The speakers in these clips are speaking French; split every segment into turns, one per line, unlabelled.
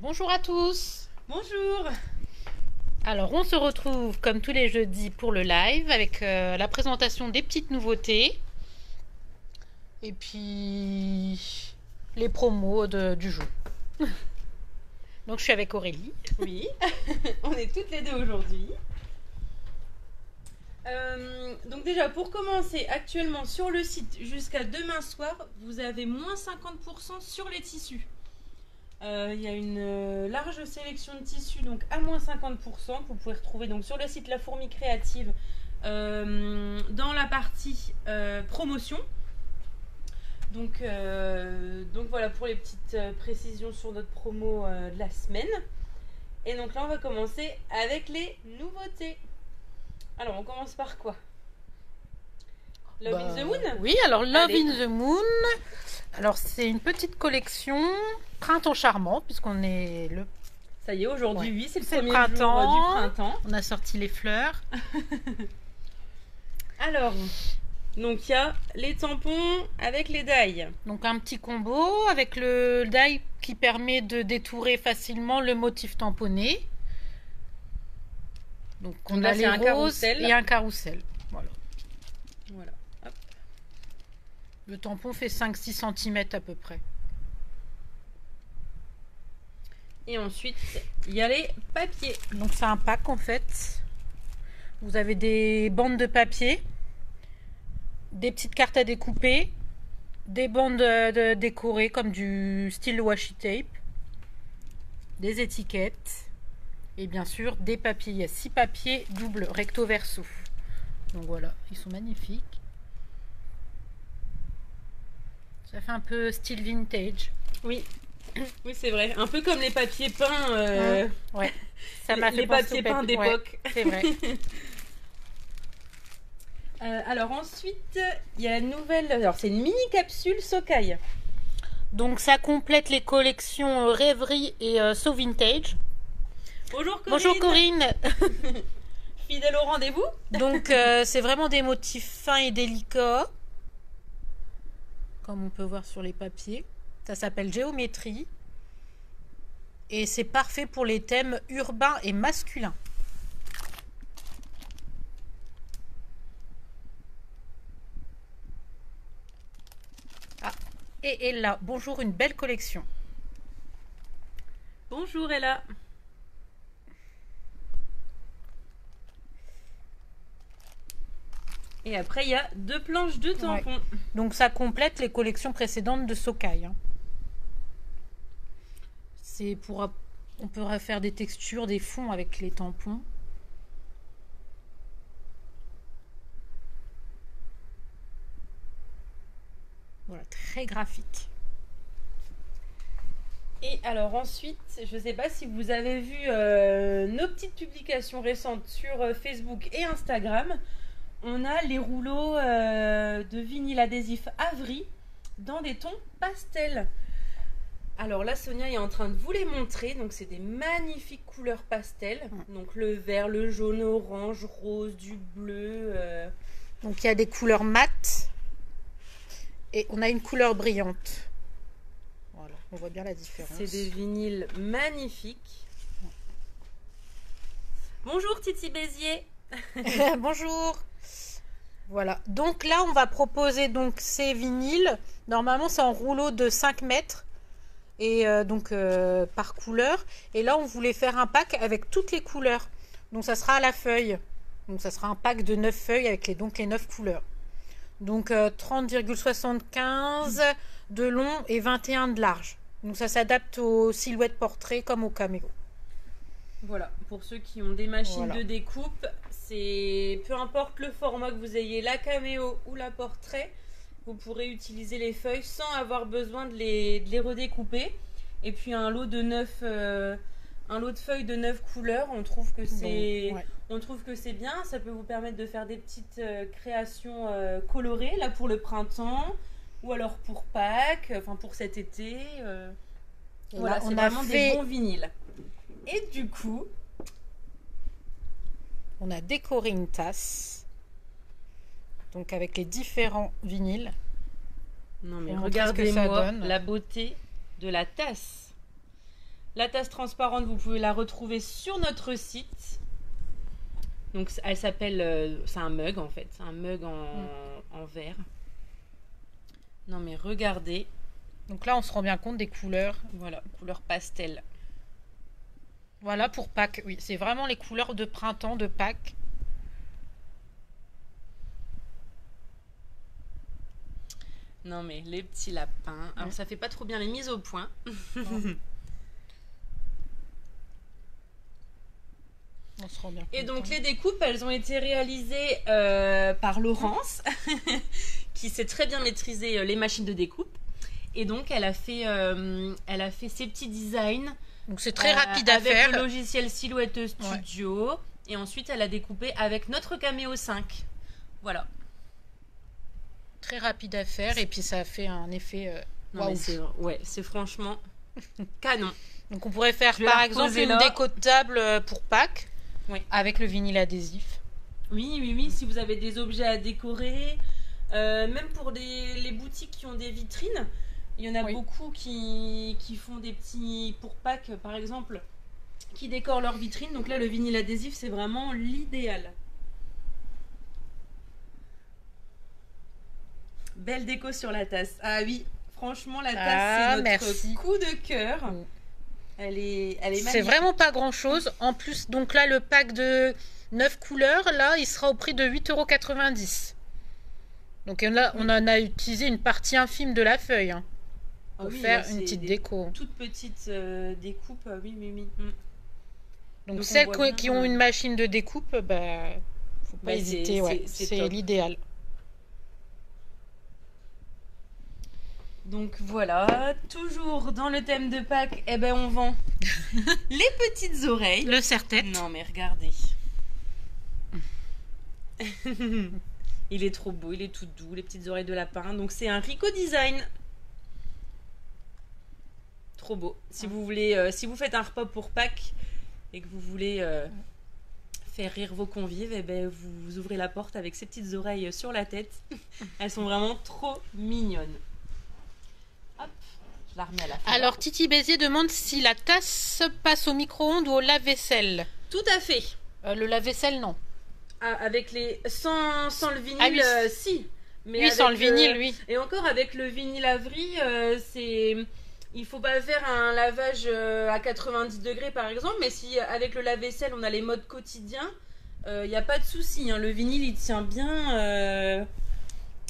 Bonjour à tous.
Bonjour.
Alors on se retrouve comme tous les jeudis pour le live avec la présentation des petites nouveautés et puis les promos du jeu. Donc je suis avec Aurélie.
Oui, on est toutes les deux aujourd'hui. Donc déjà pour commencer, actuellement sur le site jusqu'à demain soir, vous avez moins 50% sur les tissus. Il y a une large sélection de tissus, donc à moins 50%, que vous pouvez retrouver donc sur le site La Fourmi Créative dans la partie promotion. Donc voilà pour les petites précisions sur notre promo de la semaine. Et donc là on va commencer avec les nouveautés. Alors on commence par quoi? Love in the Moon?
Oui, alors Love
Allez.
in the Moon. Alors c'est une petite collection printemps charmant puisqu'on est le...
Ça y est, aujourd'hui,
Ouais.
oui, c'est le
C'est le
premier jour
printemps.
du printemps.
On a sorti les fleurs.
Alors, donc il y a les tampons avec les die.
Donc un petit combo avec le die qui permet de détourer facilement le motif tamponné. Donc on
Donc là,
a
c'est
les
un
roses
carrousel.
et un carrousel. Voilà.
Voilà. Hop.
Le tampon fait 5-6 cm à peu près.
Et ensuite, il y a les papiers.
Donc c'est un pack en fait. Vous avez des bandes de papier, des petites cartes à découper, des bandes décorées comme du style washi tape, des étiquettes et bien sûr des papiers. Il y a 6 papiers double recto verso. Donc voilà, ils sont magnifiques. Ça fait un peu style vintage.
Oui. Oui, c'est vrai. Un peu comme les papiers peints.
Ouais, ça m'a fait
Les
penser
papiers
au
peints d'époque.
Ouais, c'est vrai.
Alors ensuite, il y a la nouvelle. Alors c'est une mini capsule Sokai.
Donc ça complète les collections Rêverie et So Vintage.
Bonjour Corinne.
Bonjour Corinne.
Fidèle au rendez-vous.
Donc c'est vraiment des motifs fins et délicats, comme on peut voir sur les papiers. Ça s'appelle Géométrie. Et c'est parfait pour les thèmes urbains et masculins. Ah, et là, bonjour, une belle collection.
Bonjour Ella. Et après, il y a 2 planches de tampons.
Ouais. Donc ça complète les collections précédentes de Sokai. Hein. C'est pour... On pourra faire des textures, des fonds avec les tampons. Voilà, très graphique.
Et alors ensuite, je ne sais pas si vous avez vu nos petites publications récentes sur Facebook et Instagram. On a les rouleaux de vinyle adhésif Avery dans des tons pastels. Alors là, Sonia est en train de vous les montrer. Donc c'est des magnifiques couleurs pastels. Donc le vert, le jaune, orange, rose, du bleu.
Donc il y a des couleurs mates et on a une couleur brillante. Voilà, on voit bien la différence.
C'est des vinyles magnifiques. Bonjour Titi Bézier.
Bonjour. Voilà, donc là on va proposer donc ces vinyles. Normalement c'est en rouleau de 5 mètres et par couleur. Et là on voulait faire un pack avec toutes les couleurs. Donc ça sera à la feuille. Donc ça sera un pack de 9 feuilles avec les 9 couleurs. Donc 30,75 de long et 21 de large. Donc ça s'adapte aux silhouettes portraits comme aux caméos.
Voilà, pour ceux qui ont des machines
Voilà.
de découpe, c'est peu importe le format que vous ayez, la caméo ou la portrait, vous pourrez utiliser les feuilles sans avoir besoin de les redécouper. Et puis un lot de 9 un lot de feuilles de 9 couleurs, on trouve que c'est on trouve que c'est bien. Ça peut vous permettre de faire des petites créations colorées là pour le printemps ou alors pour Pâques, enfin pour cet été. Voilà,
là,
c'est vraiment des bons vinyles. Et du coup,
on a décoré une tasse, donc avec les différents vinyles.
non mais
Pour montrer ce que ça
regardez-moi
donne.
la beauté de la tasse. La tasse transparente, vous pouvez la retrouver sur notre site. Donc elle s'appelle, c'est un mug en fait, c'est un mug en verre. Non mais regardez.
Donc là, on se rend bien compte des couleurs.
Voilà, couleur pastel.
Voilà pour Pâques. Oui, c'est vraiment les couleurs de printemps de Pâques.
Non mais les petits lapins. Alors ça fait pas trop bien les mises au point.
On se rend bien
Et
compte,
donc
hein.
les découpes, elles ont été réalisées par Laurence, qui sait très bien maîtriser les machines de découpe. Et donc elle a fait ses petits designs.
Donc c'est très rapide à
avec
faire.
le logiciel Silhouette Studio. Et ensuite elle a découpé avec notre Cameo 5. Voilà.
Très rapide à faire et puis ça a fait un effet
Non, mais c'est franchement canon.
Donc on pourrait faire
Je vais
par
la
exemple
reposer
une
là.
déco de table pour Pâques
Oui.
avec le vinyle adhésif.
Oui, si vous avez des objets à décorer, même pour les boutiques qui ont des vitrines, il y en a beaucoup qui font des petits, pour Pâques par exemple, qui décorent leur vitrine. Donc là, le vinyle adhésif, c'est vraiment l'idéal. Belle déco sur la tasse. Ah oui, franchement, la tasse, c'est notre coup de cœur. Elle est magnifique.
C'est vraiment pas grand chose. En plus, donc là, le pack de 9 couleurs, là, il sera au prix de 8,90 €. Donc là, on en a utilisé une partie infime de la feuille pour faire une petite déco.
Toute petite découpe, oui.
Donc celles qui ont une machine de découpe, faut pas hésiter, c'est l'idéal.
Donc voilà, toujours dans le thème de Pâques, on vend les petites oreilles.
Le serre-tête.
Non mais regardez. Il est trop beau, il est tout doux, les petites oreilles de lapin. Donc c'est un Rico Design. Trop beau. Si vous voulez, si vous faites un repas pour Pâques et que vous voulez faire rire vos convives, vous ouvrez la porte avec ces petites oreilles sur la tête. Elles sont vraiment trop mignonnes. Hop, je la remets à la fin.
Alors Titi Bézier demande si la tasse passe au micro-ondes ou au lave-vaisselle.
Tout à fait.
Le lave-vaisselle, non.
Avec sans le vinyle, si. Mais
oui, sans le vinyle, oui.
Et encore avec le vinyle Avery, il faut pas faire un lavage à 90 degrés par exemple, mais si avec le lave-vaisselle on a les modes quotidiens, il n'y a pas de souci. Le vinyle il tient bien.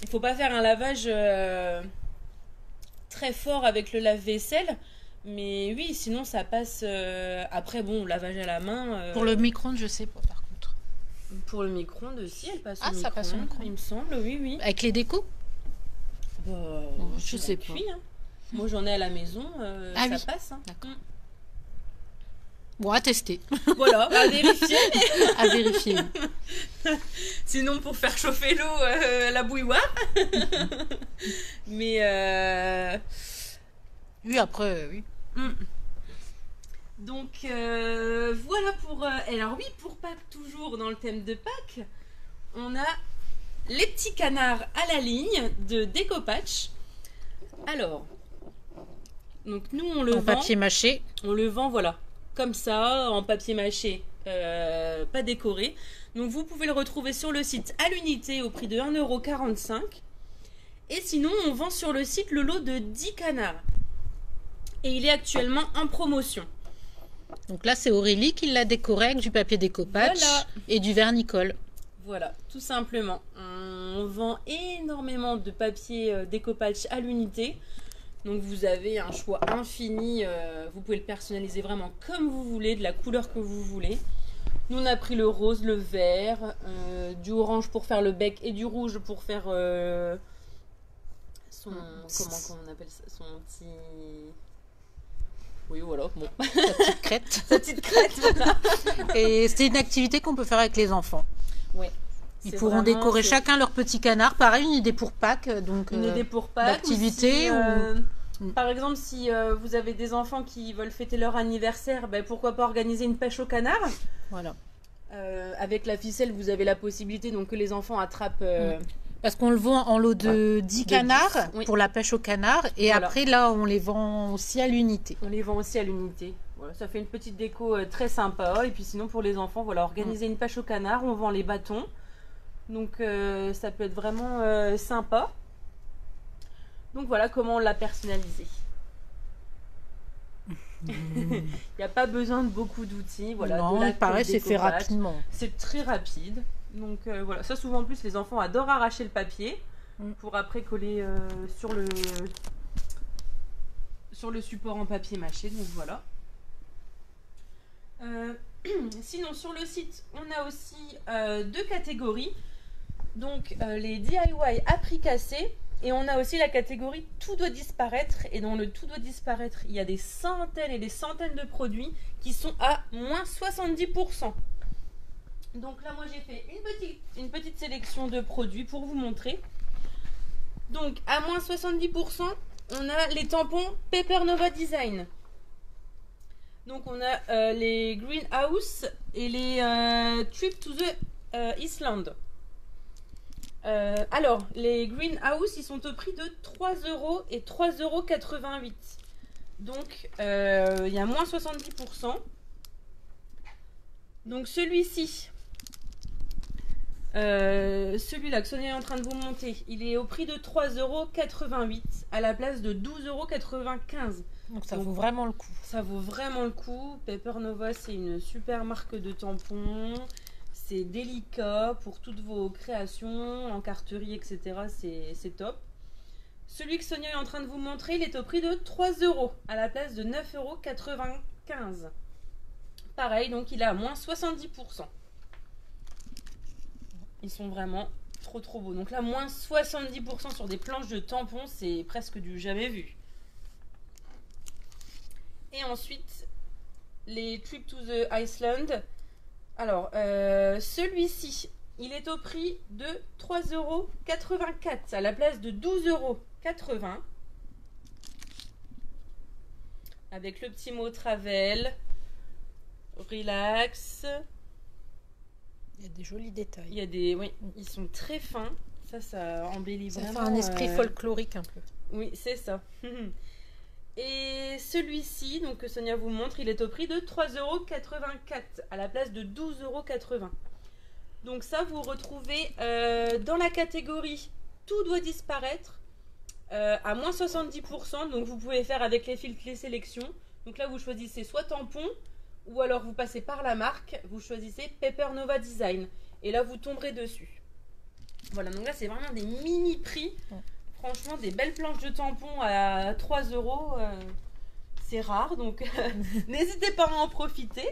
Il faut pas faire un lavage très fort avec le lave-vaisselle. Mais oui, sinon ça passe. Après, bon, lavage à la main.
Pour le micro-ondes, je sais pas par contre.
Pour le micro-ondes aussi, elle passe au micro-ondes.
Ça passe au micro-ondes.
Il me semble, oui.
Avec les décos
Je sais pas. Moi, j'en ai à la maison, ça passe.
D'accord. Bon, à tester.
Voilà, à vérifier.
À vérifier.
Sinon, pour faire chauffer l'eau, la bouilloire. Mais...
Oui, après, oui.
Donc, voilà pour... alors oui, pour Pâques, toujours dans le thème de Pâques, on a les petits canards à la ligne de Décopatch. Alors, donc nous, on le vend...
En papier mâché.
On le vend, voilà, comme ça, en papier mâché, pas décoré. Donc, vous pouvez le retrouver sur le site à l'unité au prix de 1,45 €. Et sinon, on vend sur le site le lot de 10 canards. Et il est actuellement en promotion.
Donc là, c'est Aurélie qui l'a décoré avec du papier Décopatch et du vernicole.
Voilà, tout simplement. On vend énormément de papier Décopatch à l'unité. Donc vous avez un choix infini. Vous pouvez le personnaliser vraiment comme vous voulez, de la couleur que vous voulez. Nous, on a pris le rose, le vert, du orange pour faire le bec et du rouge pour faire son... Comment on appelle ça? Son petit... Oui, voilà, bon.
Sa petite crête.
Sa petite crête, voilà.
Et c'est une activité qu'on peut faire avec les enfants.
Ouais.
Ils pourront décorer chacun leur petit canard. Pareil, une idée pour Pâques. Donc,
une idée pour Pâques.
D'activité.
Par exemple, si vous avez des enfants qui veulent fêter leur anniversaire, pourquoi pas organiser une pêche au canard.
Voilà.
Avec la ficelle, vous avez la possibilité donc, que les enfants attrapent...
Parce qu'on le vend en lot de 10 canards pour la pêche au canard. Et après, là, on les vend aussi à l'unité.
On les vend aussi à l'unité. voilà, ça fait une petite déco très sympa. Et puis sinon pour les enfants, voilà, organiser une pêche au canard, on vend les bâtons. Donc ça peut être vraiment sympa. Donc voilà comment on l'a personnalisé. Il n'y a pas besoin de beaucoup d'outils. Voilà,
non, il paraît c'est fait rapidement.
C'est très rapide. Donc voilà, ça souvent en plus les enfants adorent arracher le papier pour après coller sur le support en papier mâché. Donc voilà. Sinon sur le site on a aussi 2 catégories. Donc les DIY à prix cassé. Et on a aussi la catégorie tout doit disparaître. Et dans le tout doit disparaître, il y a des centaines et des centaines de produits qui sont à moins 70%. Donc là, moi, j'ai fait une petite sélection de produits pour vous montrer. Donc à moins 70%, on a les tampons Paper Nova Design. Donc on a les Greenhouse et les Trip to the Island. Alors, les Greenhouse, ils sont au prix de 3 € et 3,88 €. Donc, il y a moins 70%. Donc, celui-ci, celui-là que Sonia est en train de vous monter, il est au prix de 3,88 € à la place de 12,95 €.
Donc, ça vaut vraiment le coup.
Ça vaut vraiment le coup. Paper Nova, c'est une super marque de tampons. C'est délicat pour toutes vos créations, en carterie, etc. C'est top. Celui que Sonia est en train de vous montrer, il est au prix de 3 € à la place de 9,95 €. Pareil, donc il est à moins 70%. Ils sont vraiment trop beaux. Donc là, moins 70% sur des planches de tampons, c'est presque du jamais vu. Et ensuite, les Trip to the Iceland. Alors, celui-ci, il est au prix de 3,84 € à la place de 12,80 €. Avec le petit mot travel, relax.
Il y a des jolis détails.
Il y a oui, ils sont très fins. Ça embellit
vraiment.
Ça
fait un esprit folklorique un peu.
Oui, c'est ça. Et celui-ci, donc que Sonia vous montre, il est au prix de 3,84 € à la place de 12,80 €. Donc ça, vous retrouvez dans la catégorie tout doit disparaître à moins 70%. Donc vous pouvez faire avec les filtres les sélections. Donc là, vous choisissez soit tampon ou alors vous passez par la marque. Vous choisissez Paper Nova Design et là, vous tomberez dessus. Voilà, donc là, c'est vraiment des mini prix. Franchement, des belles planches de tampons à 3 €, c'est rare, donc n'hésitez pas à en profiter.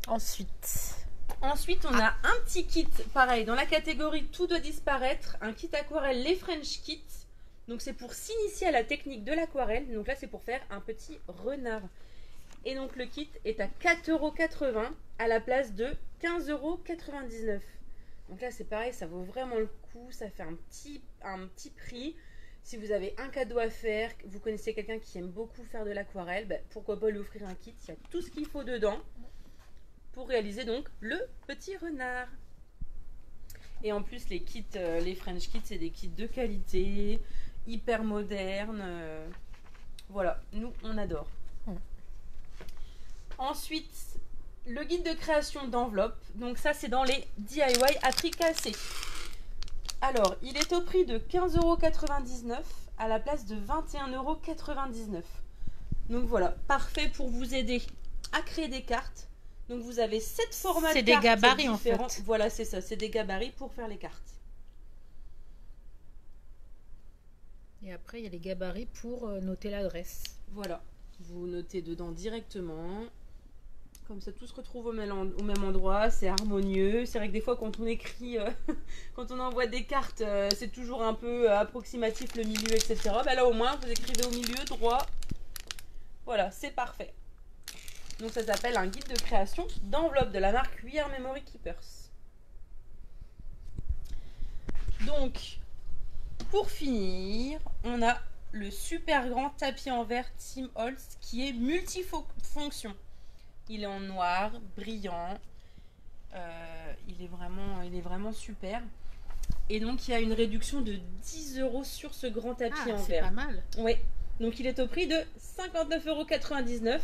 Ensuite,
on a un petit kit, pareil, dans la catégorie tout doit disparaître, un kit aquarelle, les French Kits. Donc c'est pour s'initier à la technique de l'aquarelle. Donc là, c'est pour faire un petit renard. Et donc le kit est à 4,80 € à la place de 15,99 €. Donc là, c'est pareil, ça vaut vraiment le coup. Ça fait un petit prix. Si vous avez un cadeau à faire, vous connaissez quelqu'un qui aime beaucoup faire de l'aquarelle, bah, pourquoi pas lui offrir un kit. Il y a tout ce qu'il faut dedans pour réaliser donc le petit renard. Et en plus, les kits, les French Kits, c'est des kits de qualité, hyper modernes. Voilà, nous, on adore. Ensuite, le guide de création d'enveloppe. Donc ça, c'est dans les DIY à prix cassé. Alors, il est au prix de 15,99 € à la place de 21,99 €. Donc voilà, parfait pour vous aider à créer des cartes. Donc vous avez 7 formats de cartes.
C'est des gabarits
différents.
en fait.
Voilà, c'est ça, c'est des gabarits pour faire les cartes.
Et après, il y a les gabarits pour noter l'adresse.
Voilà, vous notez dedans directement. Comme ça, tout se retrouve au même endroit, c'est harmonieux. C'est vrai que des fois, quand on écrit, quand on envoie des cartes, c'est toujours un peu approximatif le milieu, etc. Bah là, au moins, vous écrivez au milieu, droit. Voilà, c'est parfait. Donc, ça s'appelle un guide de création d'enveloppe de la marque We Are Memory Keepers. Donc, pour finir, on a le super grand tapis en verre Tim Holtz qui est multifonction. Il est en noir, brillant. Il est vraiment super. Et donc, il y a une réduction de 10 € sur ce grand tapis en verre.
C'est pas mal.
Oui. Donc, il est au prix de 59,99 €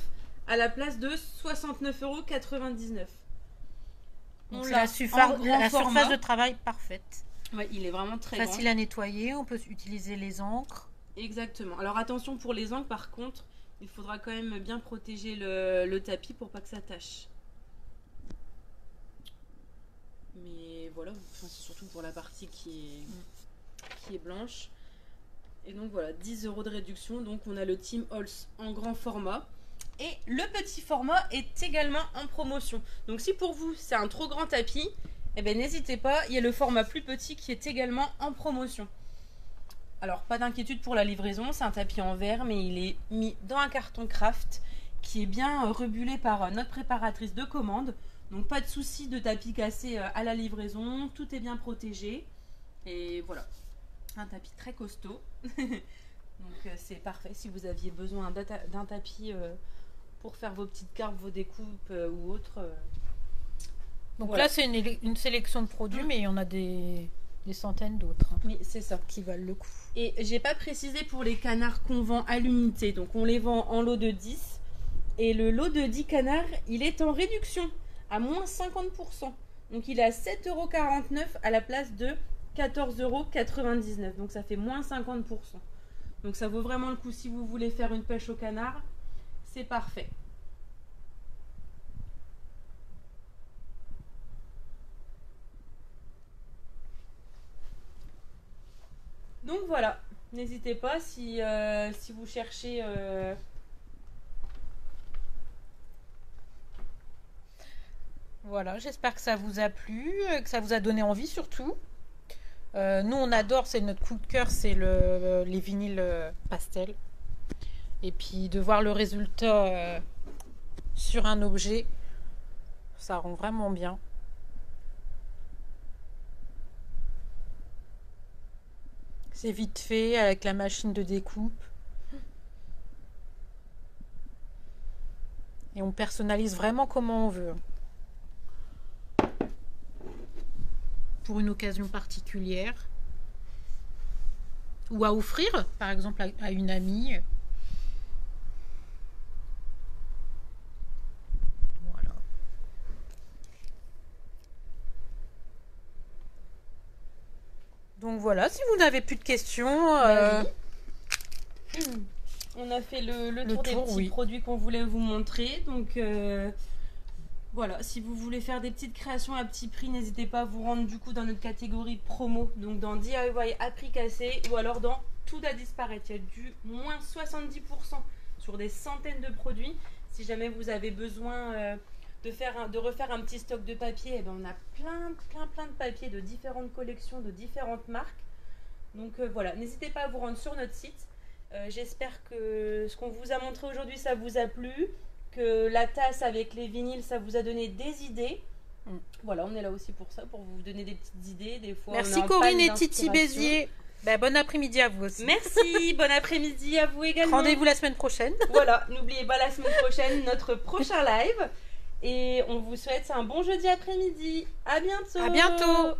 à la place de 69,99 €.
Donc c'est la surface de travail parfaite.
Ouais, il est vraiment très
facile
grand.
à nettoyer, on peut utiliser les encres.
Exactement. Alors attention pour les encres, par contre, il faudra quand même bien protéger le tapis pour pas que ça tâche. Mais voilà, c'est surtout pour la partie qui est blanche. Et donc voilà, 10 € de réduction. Donc on a le Tim Holtz en grand format. Et le petit format est également en promotion. Donc si pour vous c'est un trop grand tapis, eh ben n'hésitez pas, il y a le format plus petit qui est également en promotion. Alors pas d'inquiétude pour la livraison, c'est un tapis en verre, mais il est mis dans un carton craft qui est bien rebulé par notre préparatrice de commande. Donc pas de souci de tapis cassé à la livraison, tout est bien protégé. Et voilà, un tapis très costaud. Donc c'est parfait si vous aviez besoin d'un tapis pour faire vos petites cartes, vos découpes ou autres.
Donc
voilà.
Là c'est une sélection de produits, mais il y en a des centaines d'autres.
Oui, c'est ça.
Qui valent le coup.
Et j'ai pas précisé pour les canards qu'on vend à l'unité. Donc on les vend en lot de 10. Et le lot de 10 canards, il est en réduction à moins 50%. Donc il est à 7,49 € à la place de 14,99 €. Donc ça fait moins 50%. Donc ça vaut vraiment le coup si vous voulez faire une pêche au canard. C'est parfait. Donc voilà, n'hésitez pas si vous cherchez...
Voilà, j'espère que ça vous a plu, que ça vous a donné envie surtout. Nous on adore, c'est notre coup de cœur, c'est les vinyles pastel. Et puis de voir le résultat sur un objet, ça rend vraiment bien. C'est vite fait avec la machine de découpe. Et on personnalise vraiment comment on veut. Pour une occasion particulière. Ou à offrir, par exemple, à une amie. Voilà. Donc voilà, si vous n'avez plus de questions...
On a fait le tour des petits produits qu'on voulait vous montrer. Donc voilà, si vous voulez faire des petites créations à petit prix, n'hésitez pas à vous rendre du coup dans notre catégorie promo. Donc dans DIY à prix cassé ou alors dans tout à disparaître. Il y a du moins 70% sur des centaines de produits. Si jamais vous avez besoin de refaire un petit stock de papier, eh ben on a plein de papiers de différentes collections, de différentes marques. Donc voilà, n'hésitez pas à vous rendre sur notre site. J'espère que ce qu'on vous a montré aujourd'hui, ça vous a plu, que la tasse avec les vinyles, ça vous a donné des idées. Voilà, on est là aussi pour ça, pour vous donner des petites idées. Des fois,
merci Corinne et Titi Béziers. Bon après-midi à vous aussi.
Merci, bon après-midi à vous également.
Rendez-vous la semaine prochaine.
Voilà, n'oubliez pas la semaine prochaine notre prochain live. Et on vous souhaite un bon jeudi après-midi. À bientôt.
À bientôt.